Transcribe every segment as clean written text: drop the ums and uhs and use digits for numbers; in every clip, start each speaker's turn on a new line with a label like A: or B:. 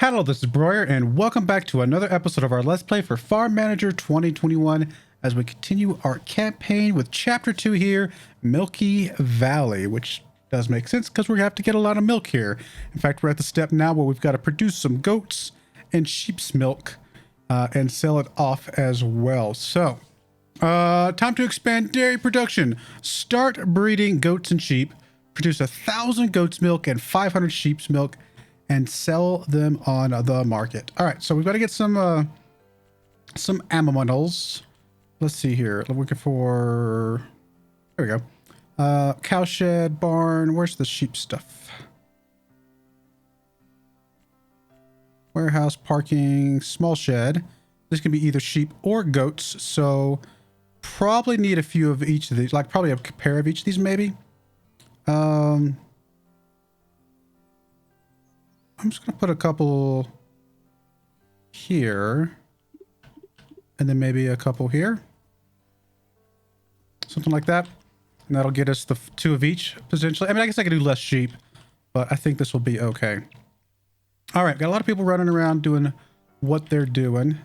A: Hello, this is Broyar, and welcome back to another episode of our Let's Play for Farm Manager 2021 as we continue our campaign with Chapter 2 here, Milky Valley, which does make sense because we're going to have to get a lot of milk here. In fact, we're at the step now where we've got to produce some goats and sheep's milk and sell it off as well. So, time to expand dairy production. Start breeding goats and sheep. Produce 1,000 goats milk and 500 sheep's milk and sell them on the market. All right, so we've got to get some animals. Let's see here. I'm looking for... There we go. Cow shed, barn. Where's the sheep stuff? Warehouse, parking, small shed. This can be either sheep or goats, so probably need a few of each of these. Like probably a pair of each of these, maybe. I'm just going to put a couple here and then maybe a couple here. Something like that. And that'll get us the two of each potentially. I mean, I guess I could do less sheep, but I think this will be okay. All right. Got a lot of people running around doing what they're doing.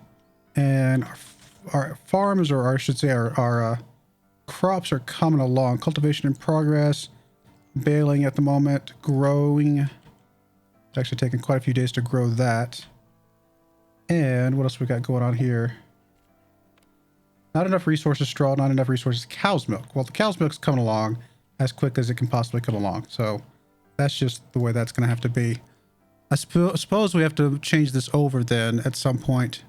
A: And our farms, or I should say our crops are coming along. Cultivation in progress. Baling at the moment. Growing. It's actually taken quite a few days to grow that. And what else we got going on here? Not enough resources, straw, not enough resources, cow's milk. Well, the cow's milk's coming along as quick as it can possibly come along. So that's just the way that's going to have to be. I suppose we have to change this over then at some point.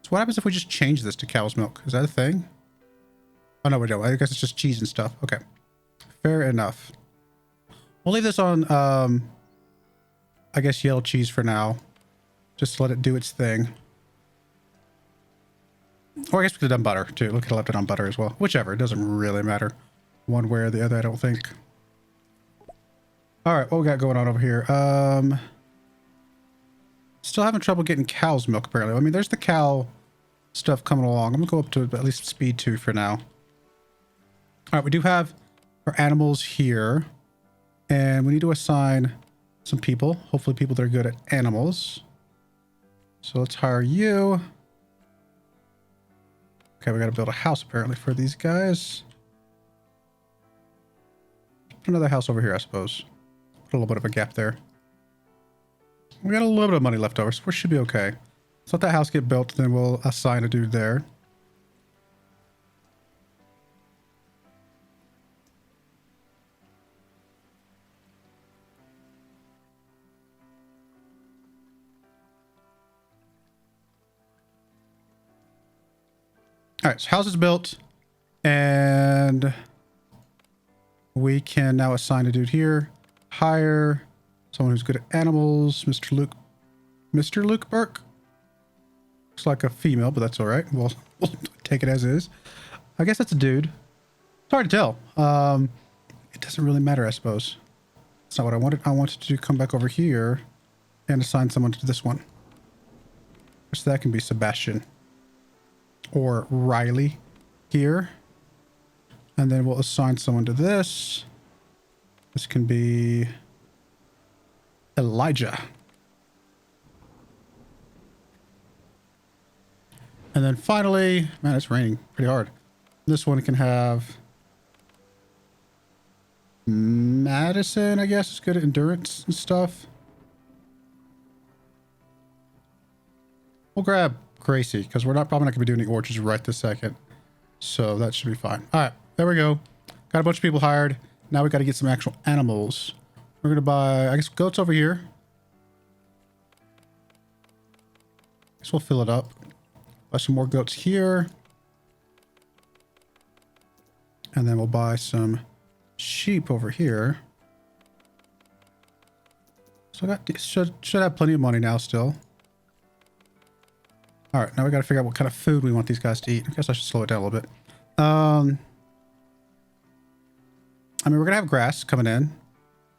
A: So what happens if we just change this to cow's milk? Is that a thing? Oh, no, we don't. I guess it's just cheese and stuff. Okay. Fair enough. We'll leave this on, I guess, yellow cheese for now. Just to let it do its thing. Or I guess we could have done butter, too. We could have left it on butter as well. Whichever. It doesn't really matter. One way or the other, I don't think. All right. What we got going on over here? Still having trouble getting cow's milk, apparently. I mean, there's the cow stuff coming along. I'm going to go up to at least speed 2 for now. All right. We do have our animals here. And we need to assign some people. Hopefully people that are good at animals. So let's hire you. Okay, we got to build a house apparently for these guys. Put another house over here, I suppose. Put a little bit of a gap there. We got a little bit of money left over, so we should be okay. So let that house get built, then we'll assign a dude there. All right, so house is built, and we can now assign a dude here. Hire someone who's good at animals, Mr. Luke Burke. Looks like a female, but that's all right. We'll take it as is. I guess that's a dude. It's hard to tell. It doesn't really matter, I suppose. That's not what I wanted. I wanted to come back over here and assign someone to this one. So that can be Sebastian. Or Riley here. And then we'll assign someone to this. This can be Elijah. And then finally, man, it's raining pretty hard. This one can have Madison, I guess. It's good at endurance and stuff. We'll grab Gracie, because we're probably not going to be doing the orchards right this second. So that should be fine. All right, there we go. Got a bunch of people hired. Now we got to get some actual animals. We're going to buy, I guess, goats over here. Guess we'll fill it up. Buy some more goats here. And then we'll buy some sheep over here. So I got, should have plenty of money now still. All right, now we got to figure out what kind of food we want these guys to eat. I guess I should slow it down a little bit. I mean, we're going to have grass coming in.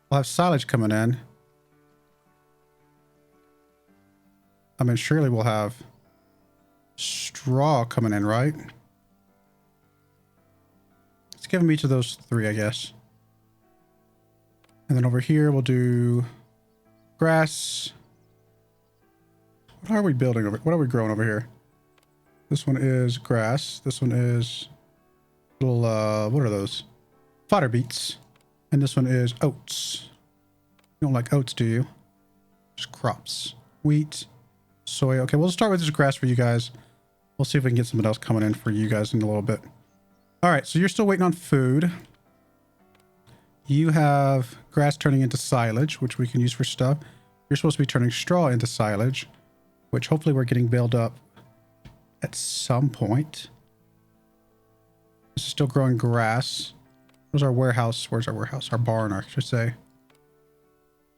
A: We'll have silage coming in. I mean, surely we'll have straw coming in, right? Let's give them each of those 3, I guess. And then over here, we'll do Grass. What are we building over? What are we growing over here? This one is grass. This one is little, what are those? Fodder beets. And this one is oats. You don't like oats, do you? Just crops. Wheat, soy. Okay, we'll start with this grass for you guys. We'll see if we can get something else coming in for you guys in a little bit. All right, so you're still waiting on food. You have grass turning into silage, which we can use for stuff. You're supposed to be turning straw into silage, which hopefully we're getting built up at some point. This is still growing grass. Where's our warehouse? Where's our warehouse? Our barn, I should say.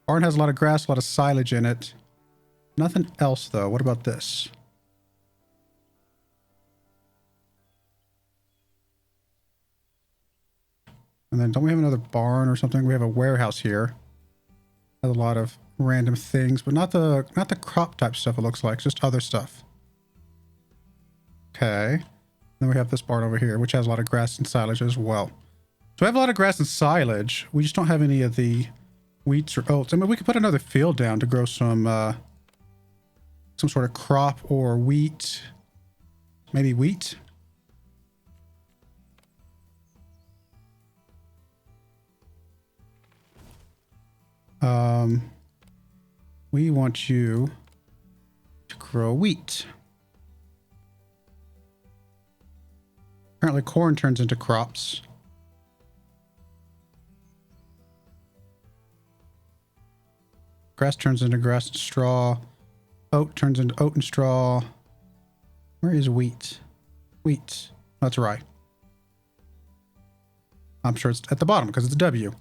A: Barn has a lot of grass, a lot of silage in it. Nothing else, though. What about this? And then don't we have another barn or something? We have a warehouse here. Has a lot of random things, but not the crop type stuff, it looks like. Just other stuff. Okay. Then we have this barn over here, which has a lot of grass and silage as well. So we have a lot of grass and silage. We just don't have any of the wheats or oats. I mean, we could put another field down to grow some sort of crop or wheat. Maybe wheat. We want you to grow wheat. Apparently corn turns into crops. Grass turns into grass and straw. Oat turns into oat and straw. Where is wheat? Wheat. That's right. I'm sure it's at the bottom because it's a W.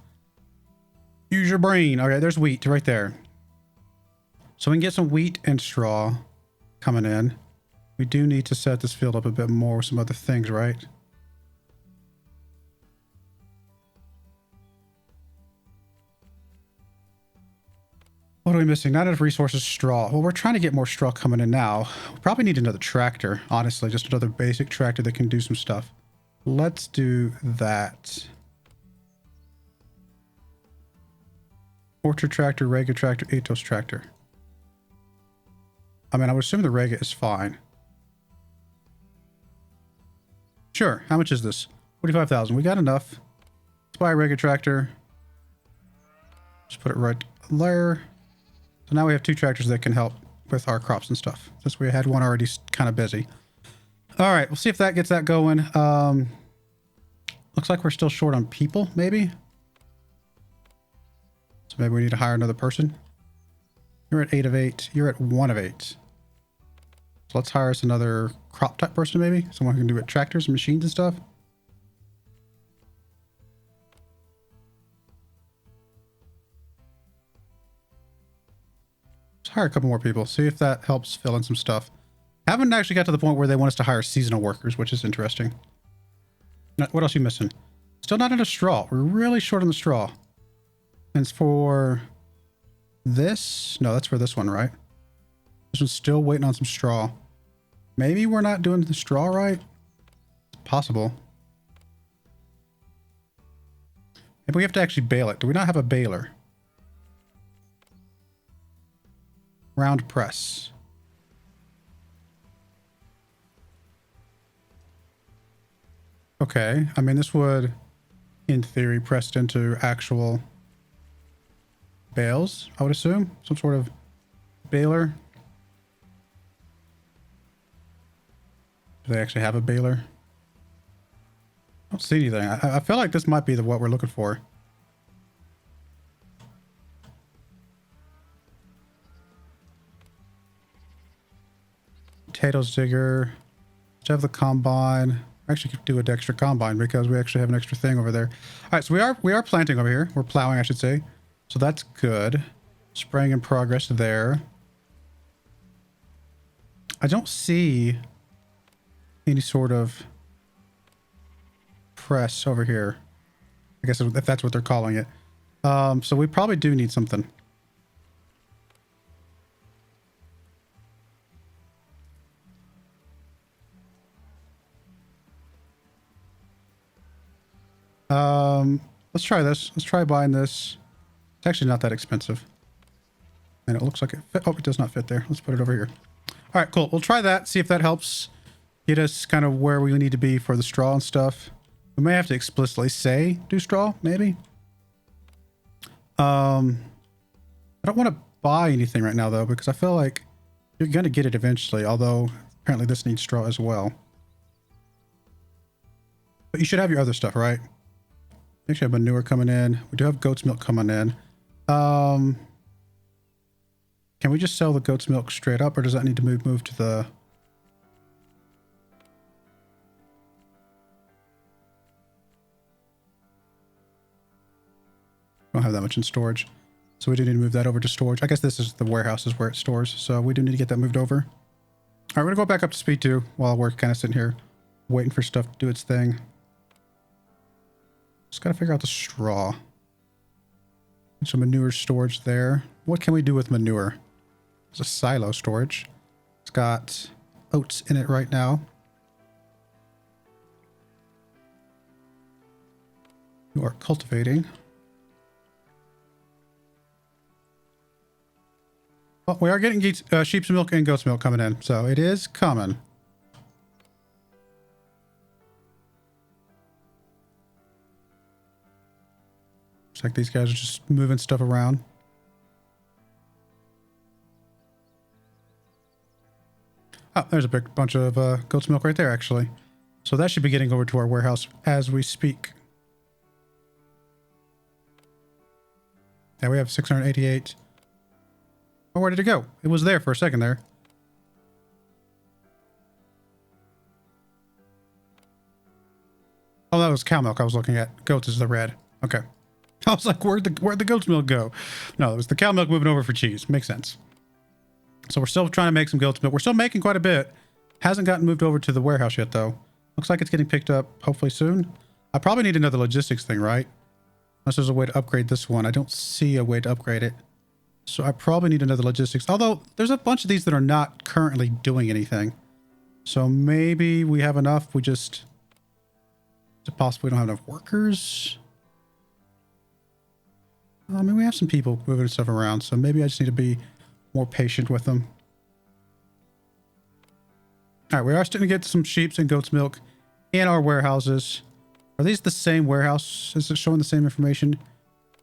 A: Use your brain. Okay, there's wheat right there. So we can get some wheat and straw coming in. We do need to set this field up a bit more with some other things, right? What are we missing? Not enough resources. Straw. Well, we're trying to get more straw coming in now. We probably need another tractor, honestly. Just another basic tractor that can do some stuff. Let's do that. Orchard tractor, Rega tractor, Atos tractor. I mean, I would assume the Rega is fine. Sure. How much is this? 45,000. We got enough. Let's buy a Rega tractor. Just put it right there. So now we have two tractors that can help with our crops and stuff. Since we had one already kind of busy. All right. We'll see if that gets that going. Looks like we're still short on people, maybe. So maybe we need to hire another person. You're at 8 of 8. You're at 1 of 8. So let's hire us another crop type person, maybe. Someone who can do it, tractors and machines and stuff. Let's hire a couple more people. See if that helps fill in some stuff. Haven't actually got to the point where they want us to hire seasonal workers, which is interesting. What else are you missing? Still not enough straw. We're really short on the straw. And it's for this. No, that's for this one, right? This one's still waiting on some straw. Maybe we're not doing the straw right. It's possible. Maybe we have to actually bale it. Do we not have a baler? Round press. Okay. I mean, this would, in theory, press it into actual bales, I would assume. Some sort of baler. Do they actually have a baler? I don't see anything. I feel like this might be what we're looking for. Potatoes digger. Let's have the combine. I actually could do an extra combine because we actually have an extra thing over there. All right, so we are planting over here. We're plowing, I should say. So that's good. Spraying in progress there. I don't see any sort of press over here. I guess if that's what they're calling it. So we probably do need something. Let's try this. Let's try buying this. It's actually not that expensive. And it looks like it fit. Oh, it does not fit there. Let's put it over here. All right, cool. We'll try that, see if that helps get us kind of where we need to be for the straw and stuff. We may have to explicitly say do straw, maybe. I don't want to buy anything right now, though, because I feel like you're going to get it eventually, although apparently this needs straw as well. But you should have your other stuff, right? We actually have manure coming in. We do have goat's milk coming in. Can we just sell the goat's milk straight up, or does that need to move to the... Don't have that much in storage. So we do need to move that over to storage. I guess this is the warehouse is where it stores. So we do need to get that moved over. All right, we're going to go back up to speed 2 while we're kind of sitting here waiting for stuff to do its thing. Just got to figure out the straw. Some manure storage there. What can we do with manure? There's a silo storage. It's got oats in it right now. You are cultivating. Well, we are getting sheep's milk and goat's milk coming in, so it is coming. Looks like these guys are just moving stuff around. Oh, there's a big bunch of goat's milk right there, actually. So that should be getting over to our warehouse as we speak. Yeah, we have 688. Oh, where did it go? It was there for a second there. Oh, that was cow milk I was looking at. Goats is the red. Okay. I was like, where'd the goat's milk go? No, it was the cow milk moving over for cheese. Makes sense. So we're still trying to make some goat's milk. We're still making quite a bit. Hasn't gotten moved over to the warehouse yet, though. Looks like it's getting picked up hopefully soon. I probably need another logistics thing, right? Unless there's a way to upgrade this one. I don't see a way to upgrade it. So I probably need another logistics. Although there's a bunch of these that are not currently doing anything. So maybe we have enough. We just... Is it possible we don't have enough workers? I mean, we have some people moving stuff around. So maybe I just need to be more patient with them. All right, we are starting to get some sheep's and goat's milk in our warehouses. Are these the same warehouse? Is it showing the same information?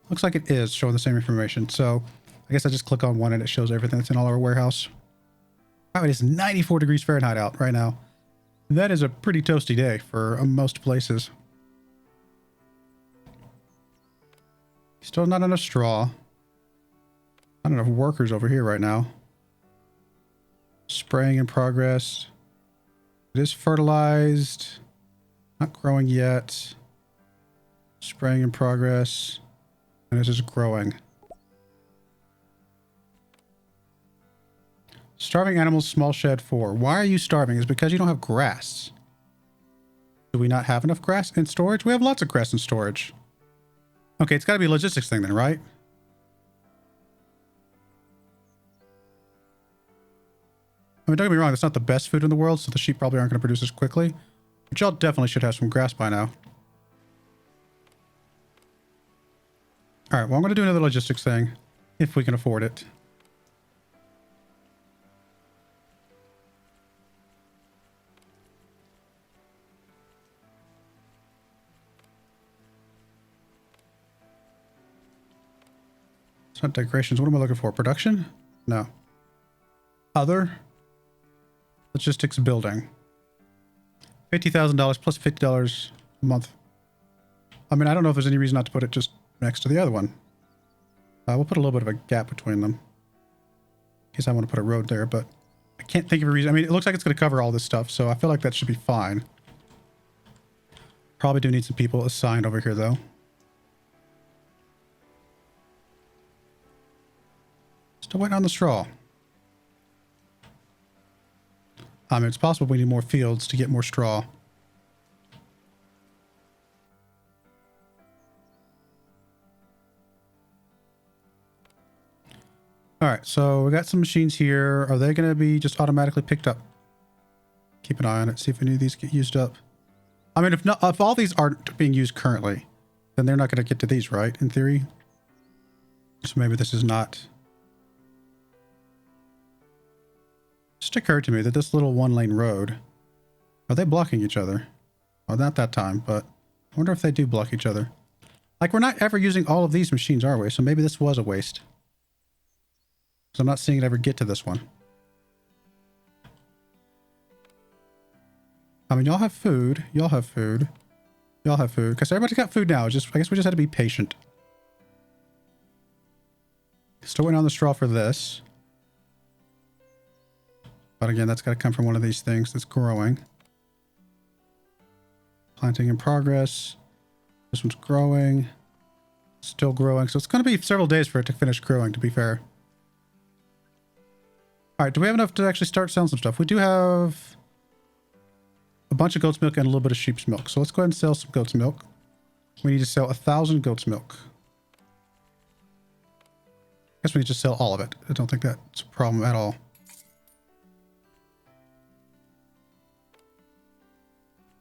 A: Looks like it is showing the same information. So I guess I just click on one and it shows everything that's in all our warehouse. Wow, it is 94 degrees Fahrenheit out right now. That is a pretty toasty day for most places. Still not enough straw. Not enough workers over here right now. Spraying in progress. It is fertilized. Not growing yet. Spraying in progress. And this is growing. Starving animals, small shed 4. Why are you starving? Is it because you don't have grass? Do we not have enough grass in storage? We have lots of grass in storage. Okay, it's got to be a logistics thing then, right? I mean, don't get me wrong, that's not the best food in the world, so the sheep probably aren't going to produce as quickly. But y'all definitely should have some grass by now. Alright, well, I'm going to do another logistics thing, if we can afford it. It's not decorations. What am I looking for? Production? No. Other? Logistics building. $50,000 plus $50 a month. I mean, I don't know if there's any reason not to put it just next to the other one. We'll put a little bit of a gap between them. In case I want to put a road there, but I can't think of a reason. I mean, it looks like it's going to cover all this stuff, so I feel like that should be fine. Probably do need some people assigned over here, though. Still waiting on the straw. I mean, it's possible we need more fields to get more straw. All right, so we got some machines here. Are they going to be just automatically picked up? Keep an eye on it, see if any of these get used up. I mean, if all these aren't being used currently, then they're not going to get to these, right? In theory. So maybe this is not just occurred to me that this little one-lane road, are they blocking each other? Well, not that time, but I wonder if they do block each other. Like, we're not ever using all of these machines, are we? So maybe this was a waste. Because I'm not seeing it ever get to this one. I mean, y'all have food. Y'all have food. Y'all have food. Because everybody's got food now. It's just, I guess we just had to be patient. Still waiting on the straw for this. But again, that's got to come from one of these things that's growing. Planting in progress. This one's growing. Still growing. So it's going to be several days for it to finish growing, to be fair. Alright, do we have enough to actually start selling some stuff? We do have a bunch of goat's milk and a little bit of sheep's milk. So let's go ahead and sell some goat's milk. We need to sell 1,000 goat's milk. I guess we can just sell all of it. I don't think that's a problem at all.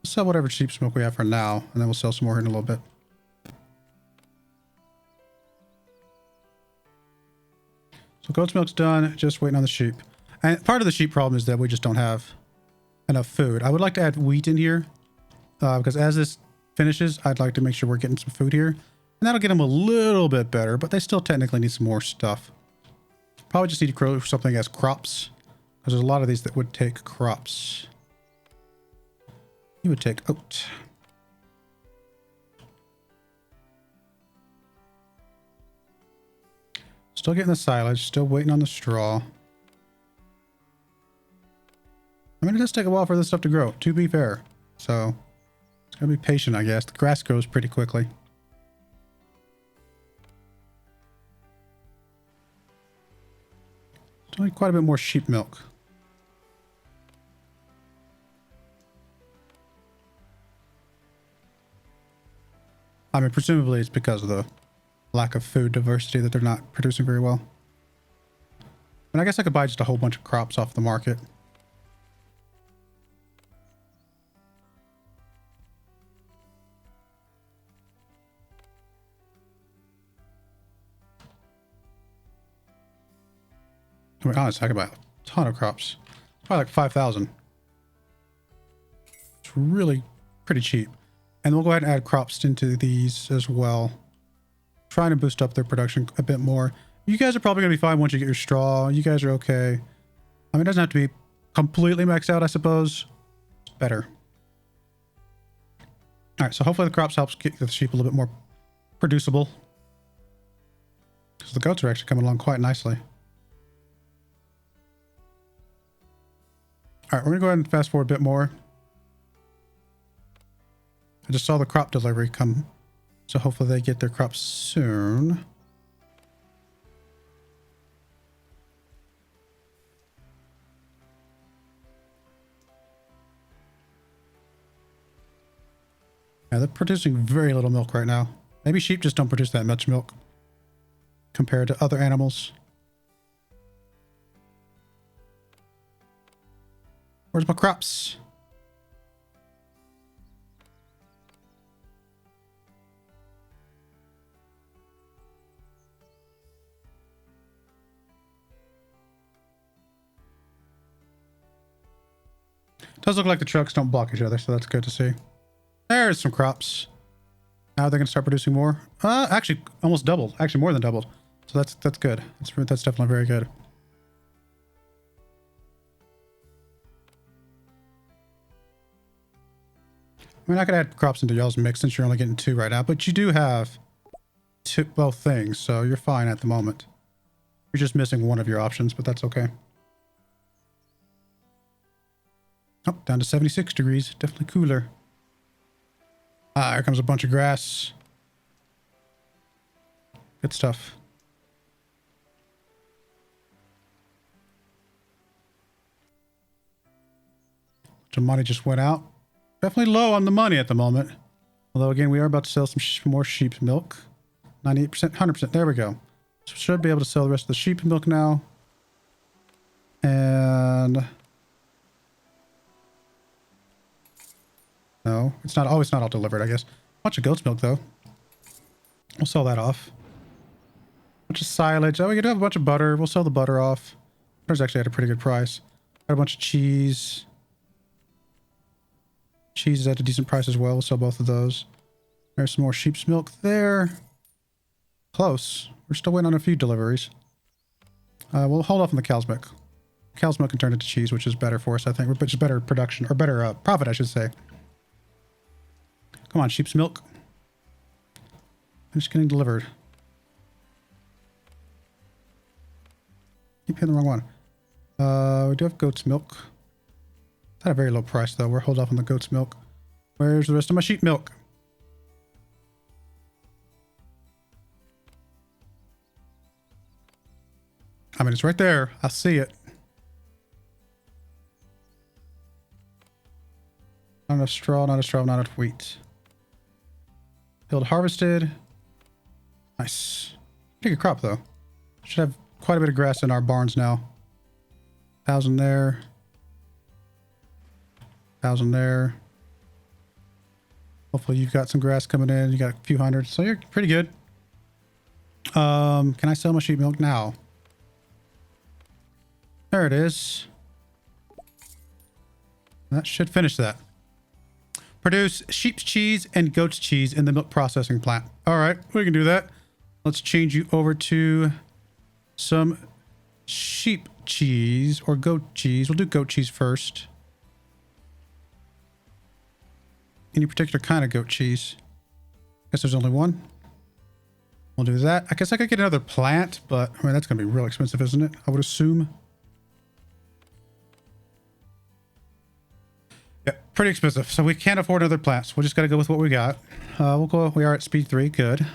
A: We'll sell whatever sheep's milk we have for now, and then we'll sell some more in a little bit. So goat's milk's done, just waiting on the sheep. And part of the sheep problem is that we just don't have enough food. I would like to add wheat in here, because as this finishes, I'd like to make sure we're getting some food here. And that'll get them a little bit better, but they still technically need some more stuff. Probably just need to grow something as crops, because there's a lot of these that would take crops. You would take oat. Still getting the silage, still waiting on the straw. I mean, it does take a while for this stuff to grow, to be fair. So, it's going to be patient, I guess. The grass grows pretty quickly. Still need quite a bit more sheep milk. I mean, presumably it's because of the lack of food diversity that they're not producing very well. And I guess I could buy just a whole bunch of crops off the market. To be honest, I could buy a ton of crops. Probably like 5,000. It's really pretty cheap. And we'll go ahead and add crops into these as well. Trying to boost up their production a bit more. You guys are probably going to be fine once you get your straw. You guys are okay. I mean, it doesn't have to be completely maxed out, I suppose. It's better. All right, so hopefully the crops helps get the sheep a little bit more producible. Because the goats are actually coming along quite nicely. All right, we're going to go ahead and fast forward a bit more. I just saw the crop delivery come. So hopefully they get their crops soon. Yeah, they're producing very little milk right now. Maybe sheep just don't produce that much milk compared to other animals. Where's my crops? Does look like the trucks don't block each other, so that's good to see. There's some crops. Now they're going to start producing more. Actually, almost doubled. Actually, more than doubled. So that's good. That's definitely very good. I mean, I could add crops into y'all's mix since you're only getting 2 right now, but you do have both things, so you're fine at the moment. You're just missing one of your options, but that's okay. Oh, down to 76 degrees. Definitely cooler. Ah, here comes a bunch of grass. Good stuff. Some money just went out. Definitely low on the money at the moment. Although, again, we are about to sell some more sheep's milk. 98%, 100%. There we go. So should be able to sell the rest of the sheep milk now. And... no, it's not. Oh, it's not all delivered, I guess. Bunch of goat's milk, though. We'll sell that off. Bunch of silage. Oh, we could have a bunch of butter. We'll sell the butter off. Butter's actually at a pretty good price. Got a bunch of cheese. Cheese is at a decent price as well. We'll sell both of those. There's some more sheep's milk there. Close. We're still waiting on a few deliveries. We'll hold off on the cow's milk. Cow's milk can turn into cheese, which is better for us, I think. Which is better production, or better profit, I should say. Come on, sheep's milk. I'm just getting delivered. Keep hitting the wrong one. We do have goat's milk. It's at a very low price, though. We'll hold off on the goat's milk. Where's the rest of my sheep milk? I mean, it's right there. I see it. Not enough straw, not enough straw, not enough wheat. Field harvested. Nice. Pretty good crop, though. Should have quite a bit of grass in our barns now. 1,000 there. 1,000 there. Hopefully you've got some grass coming in. You got a few hundred, so you're pretty good. Can I sell my sheep milk now? There it is. That should finish that. Produce sheep's cheese and goat's cheese in the milk processing plant. All right, we can do that. Let's change you over to some sheep cheese or goat cheese. We'll do goat cheese first. Any particular kind of goat cheese? Guess there's only one. We'll do that. I guess I could get another plant, but I mean, that's going to be real expensive, isn't it? I would assume. Yeah, pretty expensive. So we can't afford another plant. So we just got to go with what we got. We'll go. We are at speed 3. Good.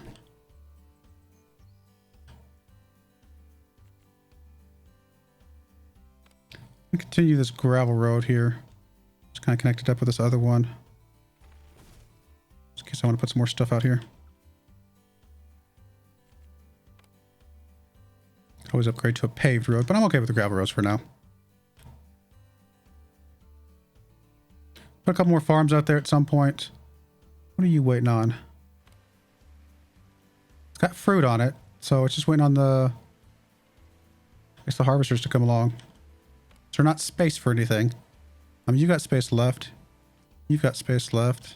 A: We continue this gravel road here. It's kind of connected up with this other one. Just in case I want to put some more stuff out here. Always upgrade to a paved road, but I'm okay with the gravel roads for now. Put a couple more farms out there at some point. What are you waiting on? It's got fruit on it, so it's just waiting on the, I guess, the harvesters to come along. So we're not spaced for anything. I mean, you got space left. You've got space left.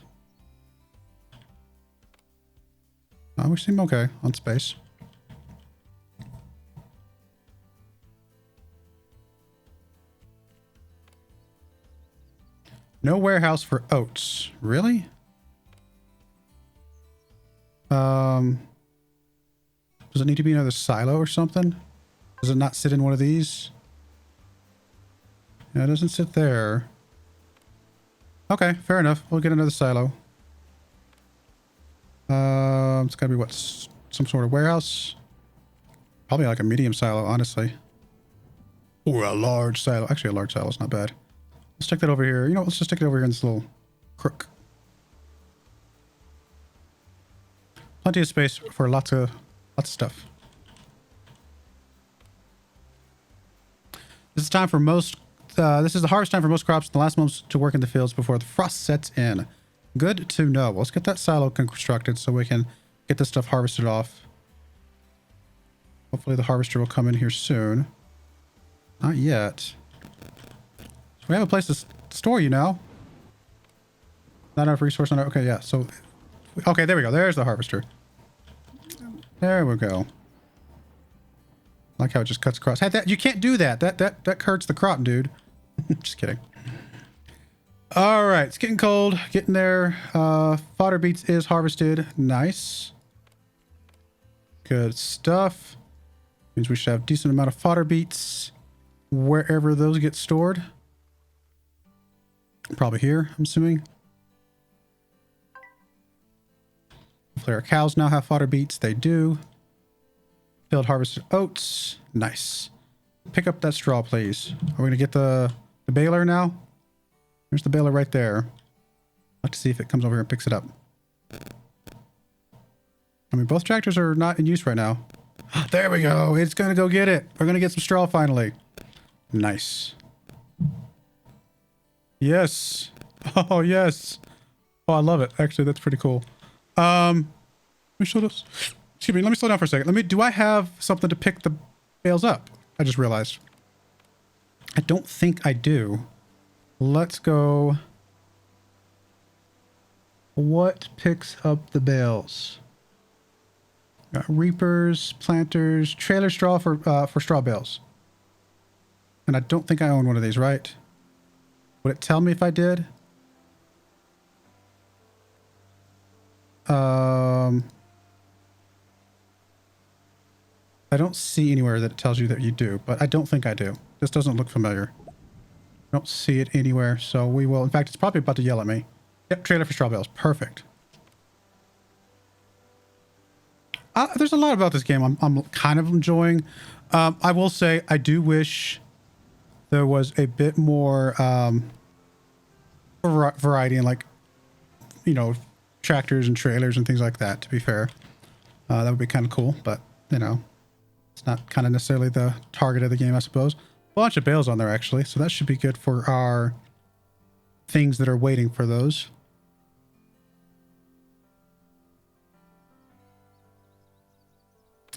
A: We seem okay on space. No warehouse for oats. Really? Does it need to be another silo or something? Does it not sit in one of these? Yeah, it doesn't sit there. Okay, fair enough. We'll get another silo. It's gotta be what? Some sort of warehouse? Probably like a medium silo, honestly. Or a large silo. Actually, a large silo is not bad. Let's stick that over here. You know, let's just stick it over here in this little crook. Plenty of space for lots of stuff. This is time for most. This is the harvest time for most crops. The last months to work in the fields before the frost sets in. Good to know. Let's get that silo constructed so we can get this stuff harvested off. Hopefully the harvester will come in here soon. Not yet. So we have a place to store you now. Not enough resource on it. Okay, yeah. So, okay, there we go. There's the harvester. There we go. I like how it just cuts across. Hey, you can't do that. That hurts the crop, dude. Just kidding. All right, it's getting cold. Getting there. Fodder beets is harvested. Nice. Good stuff. Means we should have a decent amount of fodder beets wherever those get stored. Probably here, I'm assuming. Hopefully our cows now have fodder beets. They do. Field harvested oats. Nice. Pick up that straw, please. Are we going to get the baler now? There's the baler right there. Let's see if it comes over here and picks it up. I mean, both tractors are not in use right now. There we go. It's going to go get it. We're going to get some straw finally. Nice. Yes. Oh, yes. Oh, I love it. Actually, that's pretty cool. Let me show this. Excuse me. Let me slow down for a second. Do I have something to pick the bales up? I just realized. I don't think I do. Let's go. What picks up the bales? Got reapers, planters, trailer straw for straw bales. And I don't think I own one of these, right? Would it tell me if I did? I don't see anywhere that it tells you that you do, but I don't think I do. This doesn't look familiar. I don't see it anywhere, so we will. In fact, it's probably about to yell at me. Yep, trailer for straw bales. Perfect. There's a lot about this game I'm kind of enjoying. I will say I do wish there was a bit more variety in, like, you know, tractors and trailers and things like that, to be fair. That would be kind of cool, but, you know, it's not kind of necessarily the target of the game, I suppose. A bunch of bales on there, actually, so that should be good for our things that are waiting for those.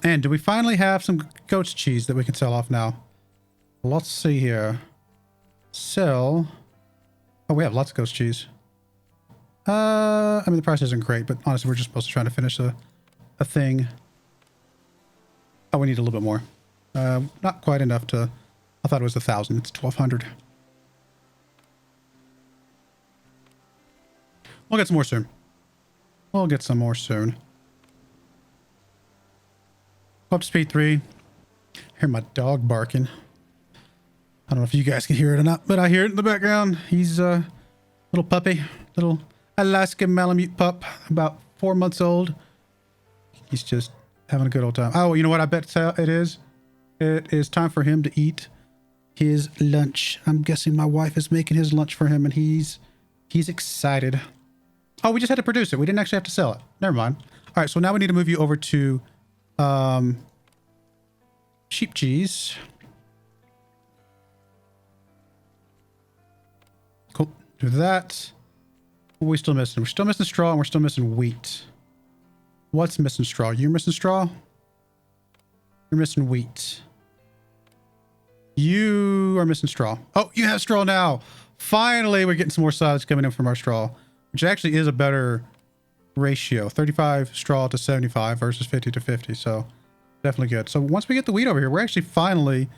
A: And do we finally have some goat's cheese that we can sell off now? Let's see here. Sell. Oh, we have lots of goat's cheese. I mean, the price isn't great, but honestly, we're just supposed to try to finish a thing. Oh, we need a little bit more. Not quite enough to... I thought it was 1,000. It's 1,200. We'll get some more soon. We'll get some more soon. Up to speed 3. I hear my dog barking. I don't know if you guys can hear it or not, but I hear it in the background. He's a little puppy, little Alaskan Malamute pup, about 4 months old. He's just having a good old time. Oh, you know what I bet it is? It is time for him to eat his lunch. I'm guessing my wife is making his lunch for him, and he's excited. Oh, we just had to produce it. We didn't actually have to sell it. Never mind. All right, so now we need to move you over to sheep cheese. Cool. Do that. What are we still missing? We're still missing straw, and we're still missing wheat. What's missing straw? You're missing straw? You're missing wheat. You are missing straw. Oh, you have straw now. Finally, we're getting some more silage coming in from our straw, which actually is a better ratio. 35 straw to 75 versus 50 to 50. So definitely good. So once we get the wheat over here, we're actually finally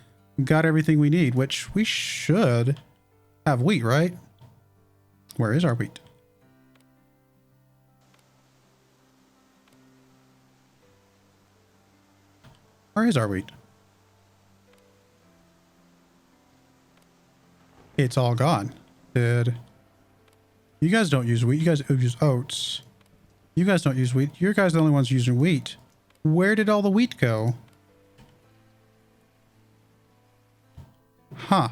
A: got everything we need, which we should have wheat, right? Where is our wheat? Where is our wheat? It's all gone. You guys don't use wheat. You guys use oats. You guys don't use wheat. You guys are the only ones using wheat. Where did all the wheat go? Huh.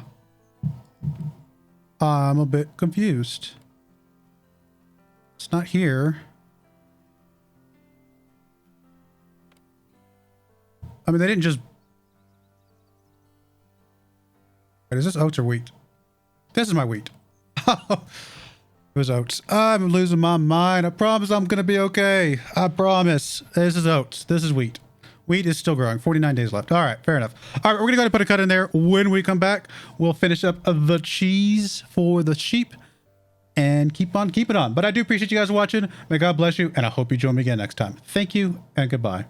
A: I'm a bit confused. It's not here. I mean, they didn't just... Wait, is this oats or wheat? This is my wheat. It was oats. I'm losing my mind. I promise I'm going to be okay. I promise. This is oats. This is wheat. Wheat is still growing. 49 days left. All right, fair enough. All right, we're going to go ahead and put a cut in there. When we come back, we'll finish up the cheese for the sheep and keep on keeping on. But I do appreciate you guys watching. May God bless you, and I hope you join me again next time. Thank you, and goodbye.